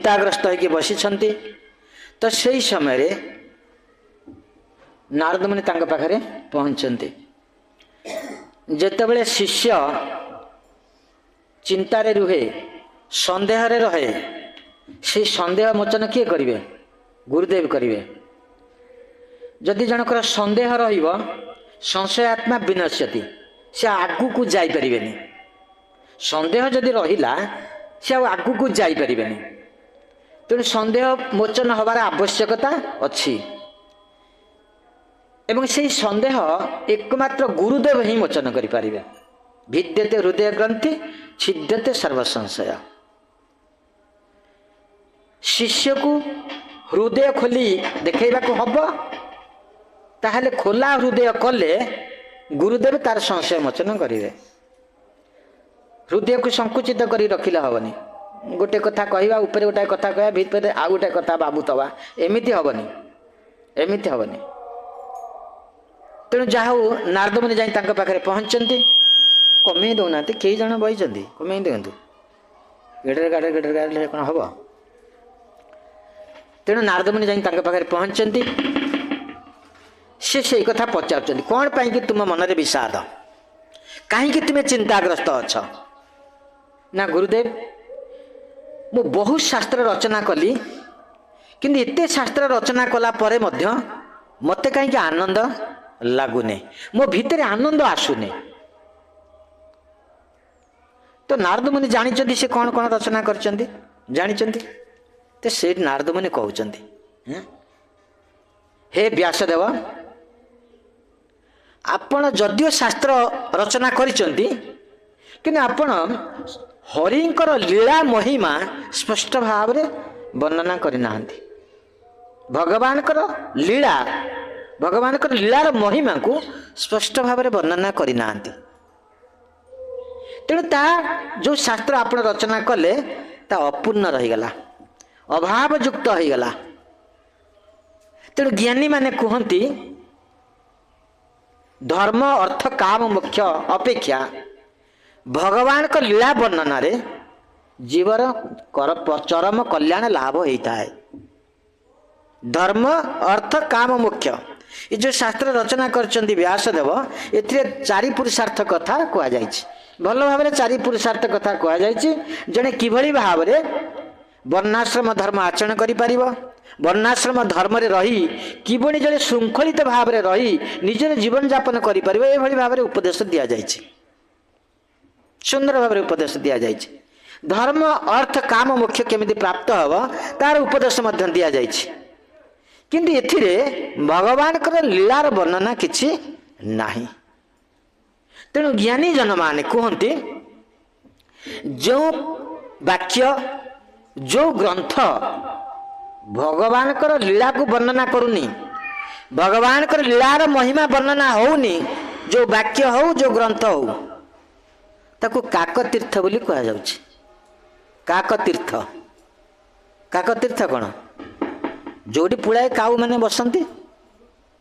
चिंताग्रस्त होकर बसी तो से समय नारद मुनि पाखे पहुँचते जितेबले शिष्य चिंतार रुहे सन्देह रहे से सन्देह मोचन किए करेंगे गुरुदेव करेंगे जदि जनकर सन्देह संशय आत्मा विनश्यति से आगू को जापर सन्देह जदि रहा से आगू को जापर तेणु सन्देह मोचन हबार आवश्यकता अच्छी एवं से सन्देह एकमात्र गुरुदेव ही मोचन करें भिद्यते हृदय ग्रंथि छिद्यते सर्वसंशय शिष्य को हृदय खोली देखा हम ताहले खोला हृदय कले गुरुदेव तार संशय मोचन करेंगे हृदय को संकुचित कर रखिले हेनी गोटे कथा कहवा ऊपर गोटे कथा कह भितर आउ गोटे कथा भावुवा एमती हेनी एमती हेनी तेणु जहा नारद मुनि जाई पाखे पहुँचती कमे दौना कई जन बही कमे दिंतु गेडे गाड़े गेडे गाड़े कौन हम तेणु नारद मुनि जाई पाखे पहुँचती से कथा पचार कौन पाई कि तुम मन विषाद कहीं तुम्हें चिंताग्रस्त अच्छा ना गुरुदेव मु बहुत शास्त्र रचना कली किंतु एते शास्त्र रचना कला परे मध्य मते कहीं आनंद लगुने मो भितर आनंद आसुने तो नारद मुनि जानी से कौन कौन रचना करचंदी जानी तो से नारद मुनि कहउचंदी हे व्यासदेव आपण जदियो शास्त्र रचना करिचंदी किंतु आपण हरिंकर लीला महिमा स्पष्ट भाव रे वर्णना करना भगवान लीला भगवान लीलार महिमा को स्पष्ट भाव रे वर्णना करना तेणु ता जो शास्त्र आप रचना कले ता अपूर्ण रहीगला अभाव युक्त होगला तेणु ज्ञानी माने कहती धर्म अर्थ काम मुख्य अपेक्षा भगवान को लीला वर्णन रे जीवर चरम कल्याण लाभ होता है धर्म अर्थ काम मुख्य ये जो शास्त्र रचना करचंदी व्यासदेव एथिरे चारि पुरुषार्थ कथा कह जाय भल भाव में चारि पुरुषार्थ कथा कह जाय जने किभली भाव रे वर्णाश्रम धर्म आचरण करि परिबो वर्णाश्रम धर्म रे रही किभली जने श्रृंखलित भाव रे रही निजर जीवन यापन करि परिबो ए भली भाव रे उपदेश दिया जाय सुंदर भाव में उपदेश दि जाए धर्म अर्थ काम मुख्य केमिति प्राप्त हम तार उपदेश दि जाए किंतु एथिरे भगवान लीलार वर्णना किछि नाही तेणु ज्ञानी जन माने कहते जो वाक्य जो ग्रंथ भगवान लीला को वर्णना करूनी भगवान लीलार महिमा वर्णना होनी जो वाक्य हो जो ग्रंथ हो ताको काकतीर्थ बोली कह जाउछि काकतीर्थ काकतीर्थ कौन जोटी पुଳାଏ काऊ मैंने बसंती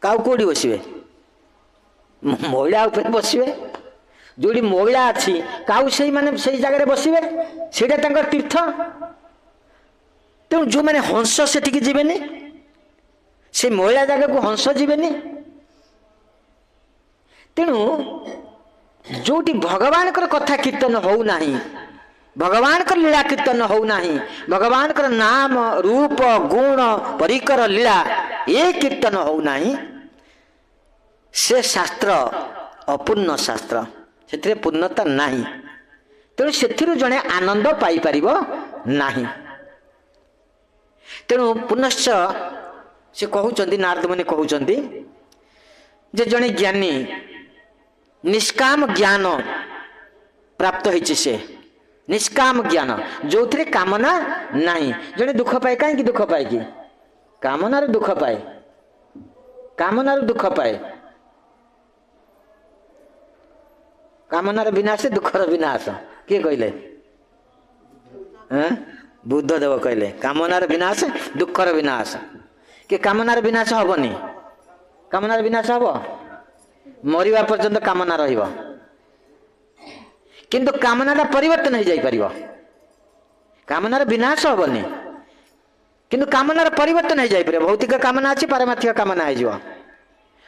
काऊ कोड़ी बसवे महिला ऊपर बसवे जोटी महिला अच्छी काऊ से माने से जगह बसवे सेटा तांकर तीर्थ तेणु जो मैंने हंस सेठिकी जीवेनी से महिला जगह को हंस जीवेनी तेणु जोटी भगवान कथा कीर्तन हो नाही भगवान लीला कीर्तन हो नाही भगवान नाम रूप गुण परिकर लीला ये कीर्तन हो नाही से शास्त्र अपूर्ण शास्त्र से पूर्णता नाही तेणु से जड़े आनंद पाई परिबो नाही तेणु पुनश्च से कहउचंदी नारद मुनि कहउचंदी जे जड़े ज्ञानी निष्काम ज्ञान प्राप्त होइछि से निष्काम ज्ञान जो थे कामना नहीं जड़े दुख पाए कहीं दुख पाए कि कामनार दुख पाए कामनार दुख पाए कामनार विनाश दुखर विनाश किए कहले बुद्ध देव कहले कामनार विनाश दुखर विनाश कि कामनार विनाश हेनी कामनार विनाश हम मरिबा पर्यंत कामना रहिबो किंतु कामनाटा परिवर्तन हो जाई परिबो कामनार विनाश हेनी किंतु कामनार परिवर्तन हो जाए भौतिक कामना अच्छी पारमार्थिक कामना हो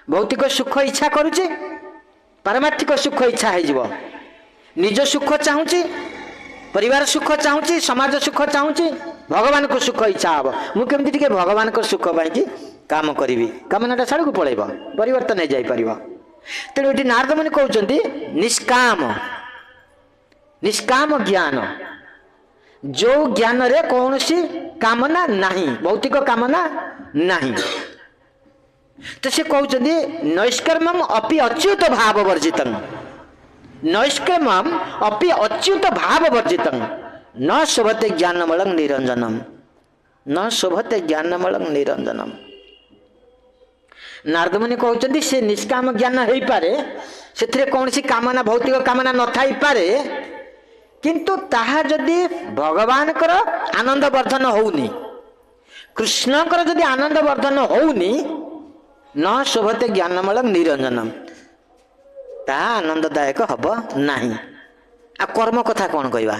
भौतिक सुख इच्छा करुचे पारमार्थिक सुख इच्छा हो निज सुख चाहूँगी परिवार सुख चाहूँगी समाज सुख चाहूँगी भगवान को सुख इच्छा हम मुझे टे भगवान को सुख पाई काम करी कामनाटा साड़ को पलैब परिवर्तन हो जापर तेणु ये नारद मुनि कहते निष्काम निष्काम ज्ञान जो ज्ञान रे कौन सी कामना नहीं भौतिक कामना नहीं तो से कहते नैष्कर्मम अपि अच्युत भाव वर्जित नैष्कर्मम अपि अच्युत भाव वर्जित न शोभते ज्ञानमलं निरंजनम न शोभते ज्ञानमलं निरंजनम नारद मुनि कहते से निष्काम ज्ञान हो पारे से कौन सी कामना भौतिक कामना न थाई पारे किंतु ताहा जदि भगवान कर आनंद वर्धन होउनी कृष्ण कर जदि आनंद वर्धन होउनी न शोभते ज्ञानमलं निरंजनम ताहा आनंददायक हब नाही आ कर्म कथा कौन कहवा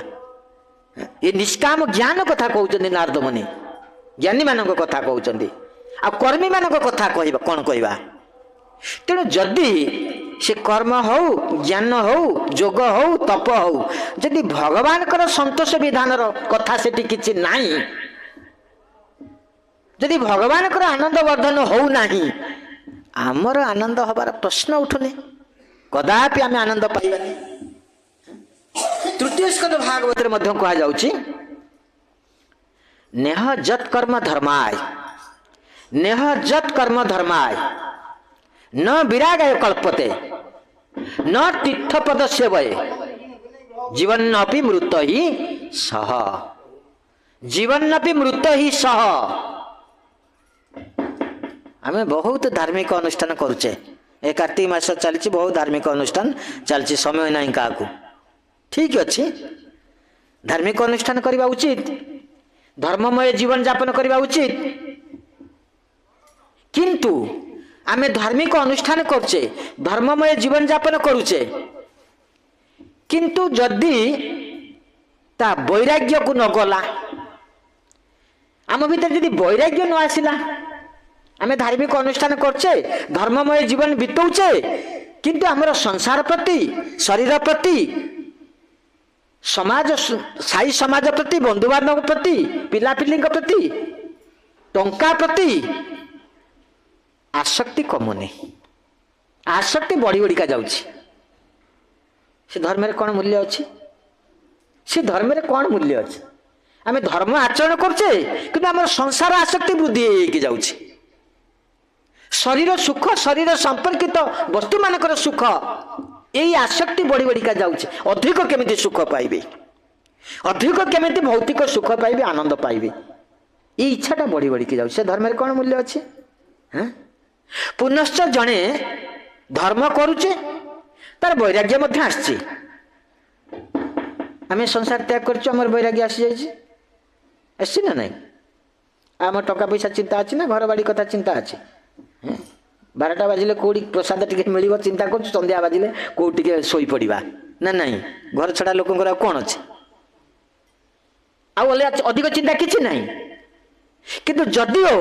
ये निष्काम ज्ञान कथा कहते नारद मुनि ज्ञानी मान कथा कहते आ कर्मी मान कथा कहवा कौन कहवा तेणु जदि से कर्म हो ज्ञान हो जोग हो तप हो जदि भगवान कर संतोष विधान कथा से किछि नाही जदि भगवान कर आनंद वर्धन हो नाही आमर आनंद हबार प्रश्न उठुनी कदापि आम आनंद पाइबानी तृतीय स्कंद भागवत मध्य कहा जाउछि नेह जत कर्म धर्माय नेह जत कर्म धर्माय न विरागाय कल्पते न तीर्थपद सेवय जीवन्नपि मृत ही सह जीवन्नपि मृत ही सह आमे बहुत धार्मिक अनुष्ठान करुचे ए कार्तिक मास चलछि बहुत धार्मिक अनुष्ठान चलछि समय नहीं काकू ठीक अच्छे धार्मिक अनुष्ठान करवा उचित धर्ममय जीवन यापन करवा उचित किंतु आमे धार्मिक अनुष्ठान करचे धर्ममय जीवन यापन करुचे किंतु जदि ता वैराग्य को न गला आम भीतर जदि वैराग्य न आसिला आमे धार्मिक अनुष्ठान करचे धर्ममय जीवन बितौचे किंतु आमर संसार प्रति शरीर प्रति समाज साई समाज प्रति बंधु बांधव प्रति पिलापिली प्रति टंका प्रति आसक्ति कमुनी आसक्ति बढ़ी बढ़िका जाउछि से धर्म रे कौन मूल्य अच्छी से धर्म रे कौन मूल्य अच्छी आम धर्म आचरण करचे कि आम संसार आसक्ति वृद्धि हो जाउछि शरीर सुख शरीर संपर्कित वस्तु मानकर सुख यही आसक्ति बढ़ी बढ़िका जाउछि अधिक केमिति सुख पाइबे अधिक केमिति भौतिक सुख पाइबे आनंद पाइबे ये इच्छाटा बढ़ी बढ़िकी जाउछि से धर्म रे कौन मूल्य अच्छी हाँ पुनश्च जड़े धर्म करुचे तार वैराग्य मध्य आसछि आम संसार त्याग कर वैराग्य आसी जाइए ना नहीं आम टका पैसा चिंता अच्छी ना घर बाड़ी कथा चिंता अच्छी 12टा बाजिले कौटी प्रसाद टिके मिल चिंता कर संध्या बाजिले कौटी शोई पड़ा ना नहीं घर छड़ा लोक कौन अच्छे अधिक चिंता किसी ना किंतु जदिओ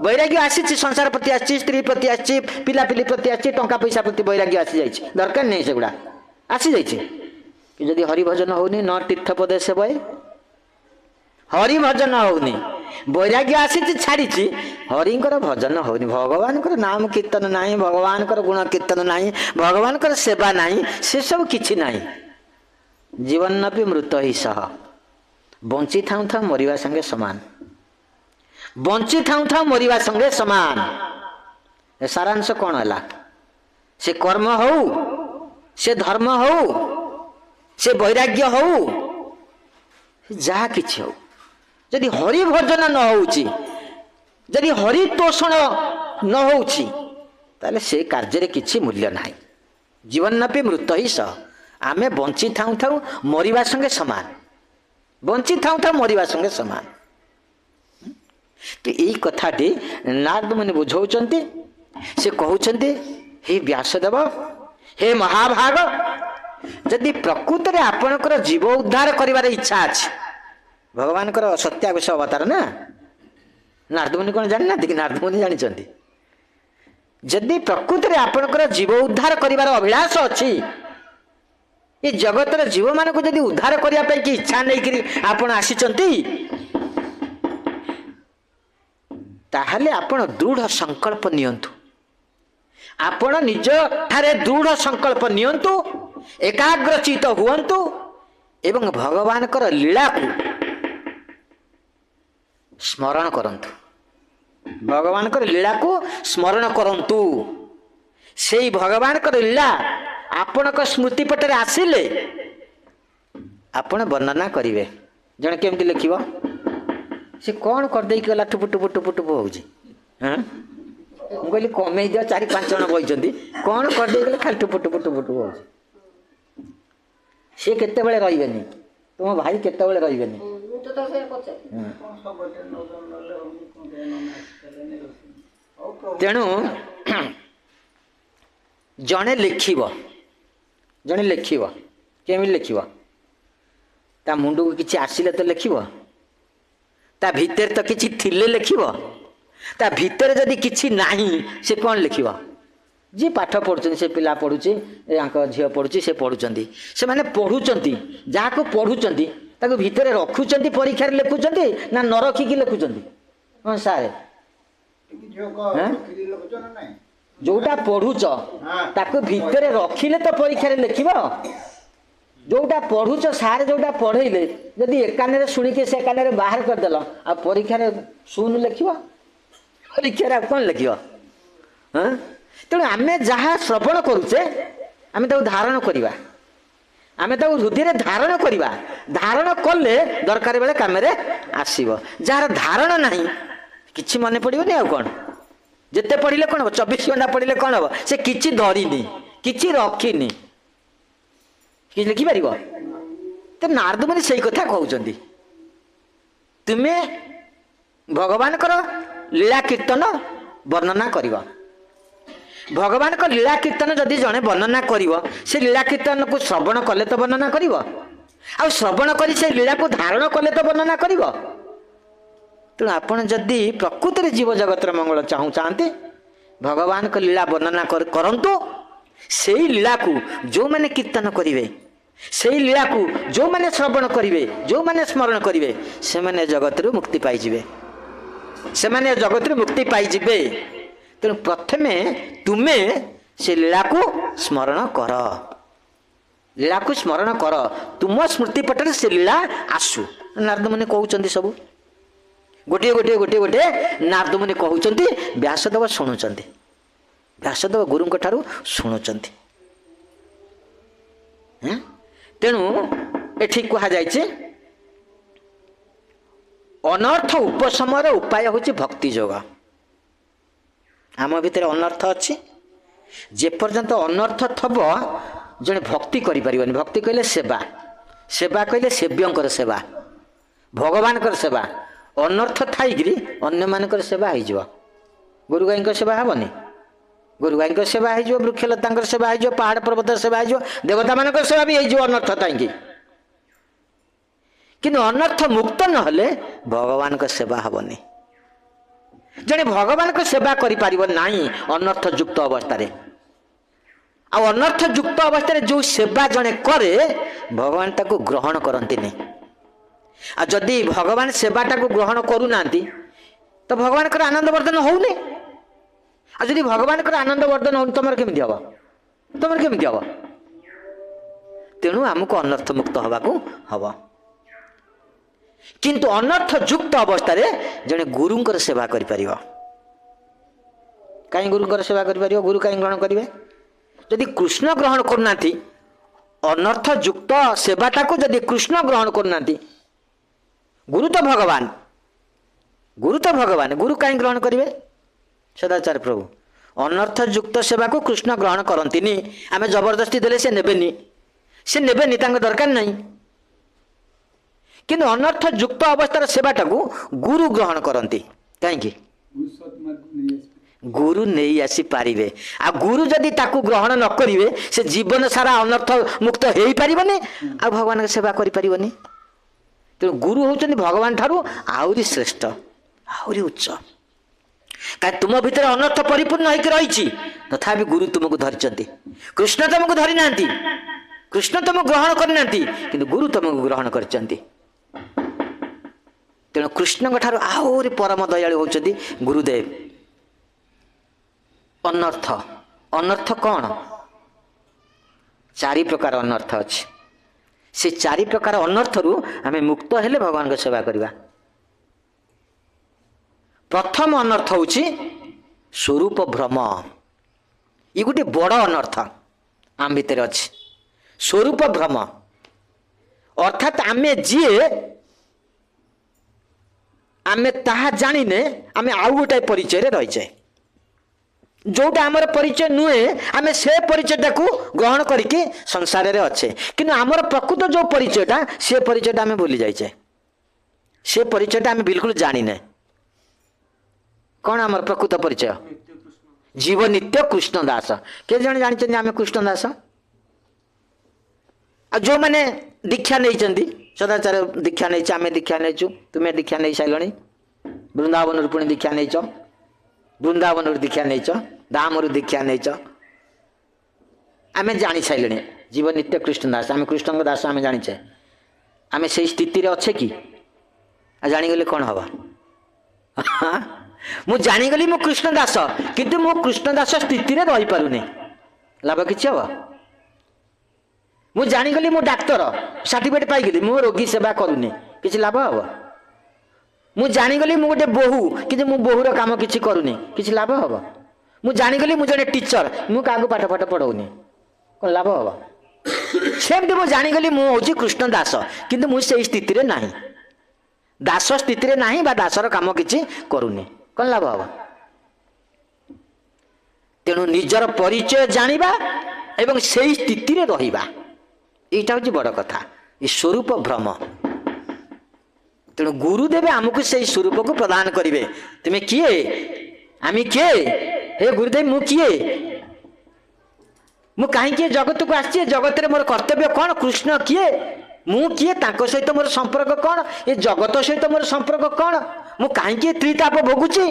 वैराग्य आसी संसार प्रति आसी स्त्री प्रति आसी पिलापिली प्रति आसी टंका पैसा प्रति वैराग्य आसी जाइए दरकार नहीं सेगुड़ा आसी जाइए जदि हरिभजन होनी न तीर्थपदे सेवय हरिभजन होनी वैराग्य आसी छाड़ी हरिंकर भजन होनी भगवान नाम कीर्तन नहीं भगवान गुण कीर्तन नहीं भगवान सेवा नहीं से सब किछि नहीं जीवन भी मृत ही सह बंची थाऊ थाऊ मरिवा संगे समान बंची थाऊ थाऊ मरिवा संगे समान सारांश कौन है से कर्म हो से धर्म हो से वैराग्य हो जहा किछि हो जदि हरि भजन न होउची जदि हरि तोषण न होउची ताले से कार्य किछि मूल्य नाही जीवन नपि मृत ही सह आमे बंची थाऊ थाऊ मरिवा संगे समान बंची थाऊ थाऊ मरिवा संगे समान तो यही कथाटी नारद मुनि बुझाउछन्ति से कहउछन्ति हे व्यासदेव हे महाभाग जदि प्रकृत रे आपणकर जीव उद्धार करिवार इच्छा अछि भगवान कर सत्यावेश अवतार ना नारदमुनि कौन जाना कि नारदमुनि जानते जदि प्रकृति में आपणकर जीव उद्धार करिवार अभिलाष अच्छी ये जगतर जीव मान को जदि उद्धार करने की इच्छा नहीं आपण आसीचंती ताहले आपण दृढ़ संकल्प नियंतु आपण निज ठारे दृढ़ संकल्प नियंतु एकाग्रचित हुअन्तु एवं भगवान कर लीला को स्मरण करंतु भगवान कर लीला को स्मरण करंतु से भगवान कर लीला आपण को स्मृति पटरे आसिले आपण वर्णना करिवे जने केमती लिखिबो से कौन कर दे गला टुपु टुपु टुपु टुपु होउची हां मु कहली कमे दियो 4-5 जण बइचंदी कौन कर दे गला खाली टुपु टुपु टुपु टुपु होउची से केते बेले रहिबेनी तुम भाई केते बेले रहिबेनी तो से पछे तेणु जड़े लिख केमी लिख ता मुंड को किसी आसिले तो लिख ता भीतर तो किसी थिले लिख ता भीतर जदि किसी नाही से कौन लिख जी पाठ पढ़ुं से पिला पढ़ुचे झील पढ़ुची से पढ़ुं से मैंने पढ़ुंट जहाँ को पढ़ुंट भितर रखुंट परीक्षा लिखुंट ना न रखिकी लिखुंट हाँ सारे जोटा पढ़ुच ताको भितर रखिले तो परीक्षा लिखिब जोटा पढ़ुच सारे जोटा पढ़ेले जदि एकान शुणिके से एकान बाहर करदेल आ परीक्षा शून्य लिखिब परीक्षा कौन लिख हाँ तेणु आम जहाँ श्रवण करुचे आम धारण करवा आम हृदय धारण करवा धारण कले दरकार बेले कम आसब जार धारण नहीं किसी मन पड़ोनी आ कौन जिते पढ़ले कौन हम 24 घंटा पढ़ले कौन हम से किसी धरनी किसी रखिनी कि लिखिपार तो नारद मुनि से कथा कहते तुम्हें भगवान लीला कीर्तन वर्णना कर भगवान को लीला कीर्तन जदि जड़े वर्णना कर से लीला कीर्तन को श्रवण कले तो वर्णना कर श्रवण कर से लीला को धारण कले तो वर्णना कर तेणु आपण जदि प्रकृति जीव जगत मंगल चाहते भगवान को लीला वर्णना करंतु से लीला को जो मैंने कीर्तन करेंगे से लीला को जो मैंने श्रवण करेंगे जो मैंने स्मरण करेंगे से मैंने जगत मुक्ति पाइबे से मैंने जगत मुक्ति पाइबे तेणु प्रथमे तुम्हें से लीला को स्मरण कर लीला को स्मरण कर तुम स्मृति पटरे से लीला आसु नारद मुनि कहउचंदी सब गोटे गोटे गोटे गोटे नारद मुनि कहउचंदी व्यासदेव शुणुचंदी व्यासदेव गुरु ठारू शुणुचंदी तेणु एठी कहा जायछि अनर्थ उपशमर उपाय होछि भक्ति योग आम भितर अनर्थ अच्छी जे पर्यंत अनर्थ थब जड़े भक्ति करें भक्ति कहले सेवा सेवा कहले सेव्यंकर सेवा भगवान सेवा अनर्थ थी अन्य मान सेवा हो गुरु गाई सेवा हेनी गुरु गाई सेवा हो वृक्षलता सेवा हो पहाड़ पर्वत सेवा हो देवता मान सेवा भी हो अनर्थ थी कि अनर्थ मुक्त नहले भगवान सेवा हेनी जड़े भगवान को सेवा करि परिबो नाही अनर्थ युक्त अवस्था रे आ अनर्थ युक्त अवस्था रे जो सेवा जड़े करे भगवान ताको ग्रहण करंती नहीं आ जदि भगवान सेवाटा को ग्रहण करू नांती तो भगवान कर आनंद वर्धन होउनी आ जदि भगवान कर आनंद वर्धन हो तुमर केमिति हबो तुमर केमिति हबो तेणु हमको अनर्थ मुक्त हवा को हबो किंतु अनर्थ युक्त अवस्था जड़े गुरुंकर सेवा करि परिबो कहीं गुरुंकर सेवा करि परिबो गुरु कहीं ग्रहण करिवे यदि कृष्ण ग्रहण करनाथि अनर्थ युक्त सेवाटा को यदि कृष्ण ग्रहण करनाथि गुरु तो भगवान गुरु कहीं ग्रहण करिवे सदाचार्य प्रभु अनर्थ युक्त सेवा को कृष्ण ग्रहण करंतिनी आमे जबरदस्ती देले से नेबेनी तांग दरकार नहीं किंतु अनर्थ युक्त अवस्थार सेवाटा को गुरु ग्रहण करती कहीं गुरु नहीं आसी पारिबे आ गुरु जदि ताकू ग्रहण न करिवे से जीवन सारा अनर्थ मुक्त हो पारिबनी आ भगवान के सेवा करि पारिबनी तो गुरु होचंदी भगवान ठारू आउरी श्रेष्ठ आहरी उच्च कहीं तुम भितर अनर्थ परिपूर्ण होकर रही तथापि गुरु तुमको धरी कृष्ण तुमको धरी ना कृष्ण तुमको ग्रहण करना कि गुरु तुमको ग्रहण कर तेणु कृष्ण ठार आहरी परम दयालु होती गुरुदेव अनर्थ अनर्थ कौन चारि प्रकार अनर्थ अच्छे से चारि प्रकार अनर्थ रु आम मुक्त हेले भगवान को सेवा करवा प्रथम अनर्थ हूँ स्वरूप भ्रम ये गोटे बड़ अनर्थ आम भितर अच्छे स्वरूप भ्रम अर्थात आमे जीए आमे ताहा जानिने आमे आउ गोटे परिचय रही जाए जोटा आमर परिचय नुहे आमे से परिचयटा को ग्रहण करके संसार रे अच्छे कि आमर प्रकृत जो परिचयटा से परिचयटा आमे भूली जाए से परिचयटा आमे बिल्कुल जानिने कौन आमर प्रकृत परिचय जीव नित्य कृष्ण दास के जन जानी आमे कृष्ण दास जो मैंने दीक्षा नहीं सदाचार दीक्षा नहीं आमे दीक्षा नहीं तुम्हें दीक्षा नहीं सारे वृंदावन पुणी दीक्षा नहीं वृंदावन दीक्षा नहीं धाम दीक्षा नहीं आमे जानी सारे जीव नित्य कृष्ण दास आमे कृष्ण दास आमे जानीचे आमे से स्थिति रे अच्छे कि जानीगले कौन हवा मु जानीगली मु कृष्ण दास किंतु मु कृष्ण दास स्थिति रे रही पारुनी लाभ किछि हवा मु जानीगली मु डाक्तर सर्टिफिकेट पाइगली मु रोगी सेवा करूनी किछि लाभ हवा मु जानीगली मु गोटे बोहू कि मु बोहूर काम किछि करूनी किछि लाभ हवा मु जानीगली मु जने टीचर मु कागु पाठ पाठ पढ़ाऊनी कोन लाभ हवा सेमती मु जानीगली मु होची कृष्ण दास किंतु मु से स्थिति रे नाही दास स्थिति रे नाही बा दासर काम किछि करूनी कोन लाभ हवा तेणु निजर परिचय जानिबा एवं से स्थिति रे रहिबा एटा होची बड़ कथा ये स्वरूप भ्रम तेणु गुरुदेव आमको से स्वरूप को प्रदान करेंगे तुम्हें किए आम किए हे गुरुदेव मु किए मु कहीं जगत को आसी जगत रे मोर कर्तव्य कौन कृष्ण किए मु किए सहित मोर संपर्क कौन ये जगत सहित मोर संपर्क कौन मु कहीं त्रिताप भोगुची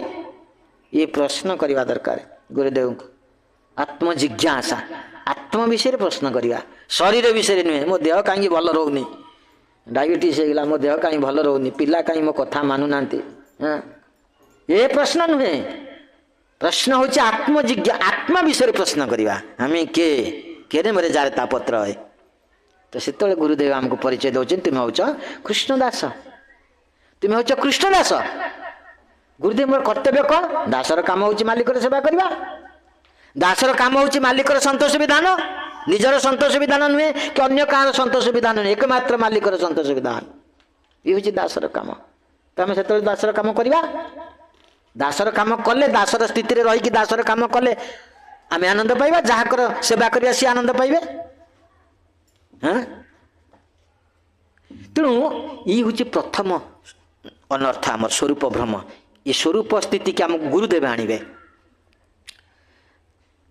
ये प्रश्न करवा दरकार गुरुदेव को आत्म जिज्ञासा आत्म विषय प्रश्न करवा शरीर विषय नुहे मो देह कहीं भल रोनी डायबिटीज होगा मो देह कहीं भल रोनी पिला कहीं मो कथा मानु ना ये प्रश्न नुहे प्रश्न हूँ आत्मजिज्ञा आत्मा विषय प्रश्न करवा आम के मेरे जार तापत्र है तो से गुरुदेव आमको परिचय दौरान तुम्हें हूँ कृष्णदास तुम्हें हूँ कृष्णदास गुरुदेव मोर कर्तव्य कौन दासर काम हूँ मालिकर सेवा करवा दासर काम हूँ मालिकर संतोष विधान निजर संतोष विधान नुहे कि अन्य कहार संतोष विधान नुहे एकमात्र मालिकर संतोष विधान ये हूँ दासर काम तो आम से दासर काम करवा दासर काम कले दासर स्थिति रे रही दासर काम कले आम आनंद पाइबा जहाँ सेवा करवा सी आनंद पाइबे हाँ तेणु ये हूँ प्रथम अनर्थ आम स्वरूप भ्रम ये स्वरूप स्थिति के आम गुरुदेव आणवे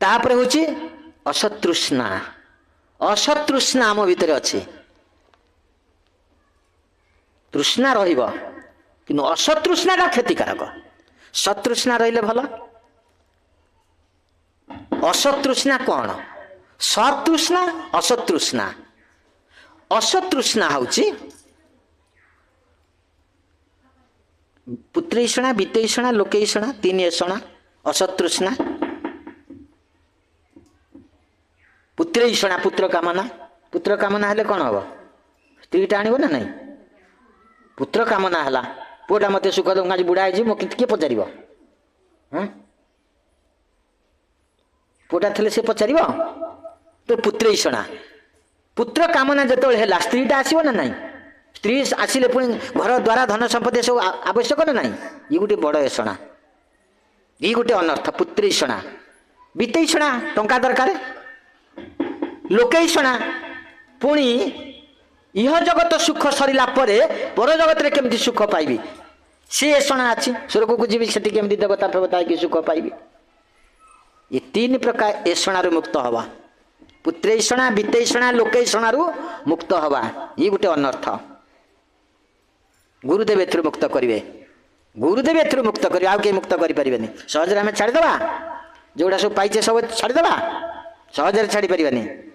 तापर हूँ असतृष्णा असतृष्णा आम भितर अच्छे तृष्णा रहिबो किंतु असतृष्णा का क्षतिकारक सतृष्णा रहिले भल असतृष्णा कौन सतृष्णा असतृष्णा असतृष्णा हूँ पुत्रैषणा वित्तैषणा लोकैषणा तीन ऐषणा असतृष्णा पुत्रैषणा पुत्र कामना हेले कौन हम स्त्रीटा आनब ना नहीं पुत्र कामना है पुआटा मत सुख दूंगा आज बुढ़ा है किए पचार पुआटा थे से पचार तो पुत्रैषणा पुत्र कामना जो है स्त्रीटा आसब ना नहीं स्त्री आसिले पुणी घर द्वारा धन संपत्ति सब आवश्यक ना नहीं ये गोटे बड़ ऐषणा ये गोटे अनर्थ पुत्रैषणा वित्तैषणा टंका दरकार लोकैषणा पुणी इह जगत सुख सरला पर जगत में केमती सुख पाइबी सी ऐषणा अच्छी स्वर्ग को जीवी से केमती देवता फेवता कि सुख पाइबी ये तीन प्रकार ऐषणा मुक्त हवा पुत्रैषणा वित्तैषणा लोकैषणा मुक्त हवा ये गोटे अनर्थ गुरुदेव एथुर मुक्त करेंगे गुरुदेव एथुरु मुक्त करिवे आउ के मुक्त करि परिबेनी सहज रे हमें छाड़ी दबा जोड़ा सब पाइछे सब छाड़ी दबा सहज रे छाड़ी परिबेनी